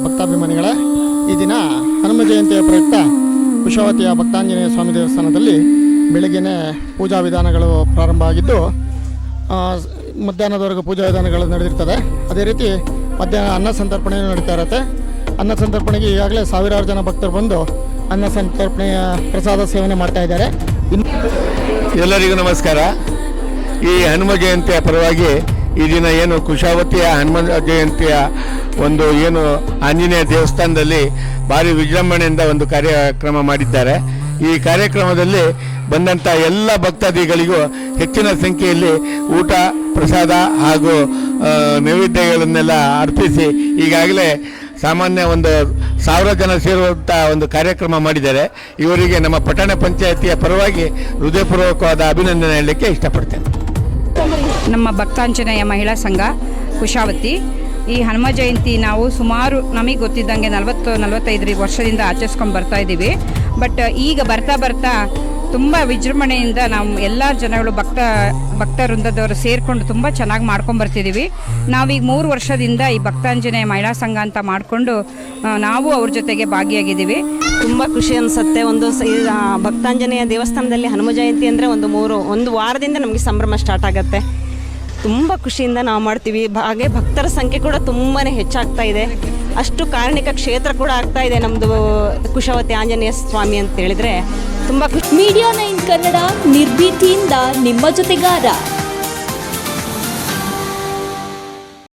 ಭಕ್ತಾಭಿಮಾನಿಗಳೇ, ಈ ದಿನ ಹನುಮ ಜಯಂತಿಯ ಪ್ರಯುಕ್ತ ಕುಶಾವತಿಯ ಭಕ್ತಾಂಜನೇಯ ಸ್ವಾಮಿ ದೇವಸ್ಥಾನದಲ್ಲಿ ಬೆಳಗ್ಗೆನೇ ಪೂಜಾ ವಿಧಾನಗಳು ಪ್ರಾರಂಭ ಆಗಿದ್ದು ಮಧ್ಯಾಹ್ನದವರೆಗೂ ಪೂಜಾ ವಿಧಾನಗಳು ನಡೆದಿರ್ತದೆ. ಅದೇ ರೀತಿ ಮಧ್ಯಾಹ್ನ ಅನ್ನ ಸಂತರ್ಪಣೆ ನಡೀತಾ ಇರುತ್ತೆ. ಅನ್ನ ಸಂತರ್ಪಣೆಗೆ ಈಗಾಗಲೇ ಸಾವಿರಾರು ಜನ ಭಕ್ತರು ಬಂದು ಅನ್ನ ಸಂತರ್ಪಣೆಯ ಪ್ರಸಾದ ಸೇವನೆ ಮಾಡ್ತಾ ಇದ್ದಾರೆ. ಎಲ್ಲರಿಗೂ ನಮಸ್ಕಾರ. ಈ ಹನುಮ ಜಯಂತಿಯ ಪರವಾಗಿ ಈ ದಿನ ಏನು ಕುಶಾವತಿಯ ಹನುಮ ಜಯಂತಿಯ ಒಂದು ಏನು ಆಂಜನೇಯ ದೇವಸ್ಥಾನದಲ್ಲಿ ಭಾರಿ ವಿಜೃಂಭಣೆಯಿಂದ ಒಂದು ಕಾರ್ಯಕ್ರಮ ಮಾಡಿದ್ದಾರೆ. ಈ ಕಾರ್ಯಕ್ರಮದಲ್ಲಿ ಬಂದಂಥ ಎಲ್ಲ ಭಕ್ತಾದಿಗಳಿಗೂ ಹೆಚ್ಚಿನ ಸಂಖ್ಯೆಯಲ್ಲಿ ಊಟ ಪ್ರಸಾದ ಹಾಗೂ ನೈವೇದ್ಯಗಳನ್ನೆಲ್ಲ ಅರ್ಪಿಸಿ ಈಗಾಗಲೇ ಸಾಮಾನ್ಯ 1,000 ಜನ ಸೇರುವಂಥ ಒಂದು ಕಾರ್ಯಕ್ರಮ ಮಾಡಿದ್ದಾರೆ. ಇವರಿಗೆ ನಮ್ಮ ಪಟ್ಟಣ ಪಂಚಾಯತಿಯ ಪರವಾಗಿ ಹೃದಯಪೂರ್ವಕವಾದ ಅಭಿನಂದನೆ ಹೇಳಲಿಕ್ಕೆ ಇಷ್ಟಪಡ್ತೇನೆ. ನಮ್ಮ ಭಕ್ತಾಂಜನೇಯ ಮಹಿಳಾ ಸಂಘ ಕುಶಾವತಿ ಈ ಹನುಮ ಜಯಂತಿ ನಾವು ಸುಮಾರು ನಮಗೆ ಗೊತ್ತಿದ್ದಂಗೆ 40-45 ವರ್ಷದಿಂದ ಆಚರಿಸ್ಕೊಂಡು ಬರ್ತಾ ಇದ್ದೀವಿ. ಬಟ್ ಈಗ ಬರ್ತಾ ತುಂಬ ವಿಜೃಂಭಣೆಯಿಂದ ನಾವು ಎಲ್ಲ ಜನಗಳು ಭಕ್ತ ವೃಂದದವರು ಸೇರಿಕೊಂಡು ತುಂಬ ಚೆನ್ನಾಗಿ ಮಾಡ್ಕೊಂಡು ಬರ್ತಿದ್ದೀವಿ. ನಾವೀಗ 3 ವರ್ಷದಿಂದ ಈ ಭಕ್ತಾಂಜನೇಯ ಮಹಿಳಾ ಸಂಘ ಅಂತ ಮಾಡಿಕೊಂಡು ನಾವು ಅವ್ರ ಜೊತೆಗೆ ಭಾಗಿಯಾಗಿದ್ದೀವಿ. ತುಂಬ ಖುಷಿ ಅನಿಸುತ್ತೆ. ಭಕ್ತಾಂಜನೇಯ ದೇವಸ್ಥಾನದಲ್ಲಿ ಹನುಮ ಜಯಂತಿ ಅಂದರೆ ಒಂದು ವಾರದಿಂದ ನಮಗೆ ಸಂಭ್ರಮ ಸ್ಟಾರ್ಟ್ ಆಗುತ್ತೆ. ತುಂಬ ಖುಷಿಯಿಂದ ನಾವು ಮಾಡ್ತೀವಿ. ಹಾಗೆ ಭಕ್ತರ ಸಂಖ್ಯೆ ಕೂಡ ತುಂಬಾ ಹೆಚ್ಚಾಗ್ತಾ ಇದೆ. ಅಷ್ಟು ಕಾರಣಿಕ ಕ್ಷೇತ್ರ ಕೂಡ ಆಗ್ತಾ ಇದೆ ನಮ್ಮದು ಕುಶಾವತಿ ಆಂಜನೇಯ ಸ್ವಾಮಿ ಅಂತ ಹೇಳಿದರೆ ತುಂಬ ಖುಷಿ. ಮೀಡಿಯಾ 9 ಕನ್ನಡ ನಿರ್ಭೀತಿಯಿಂದ ನಿಮ್ಮ ಜೊತೆಗಾರ.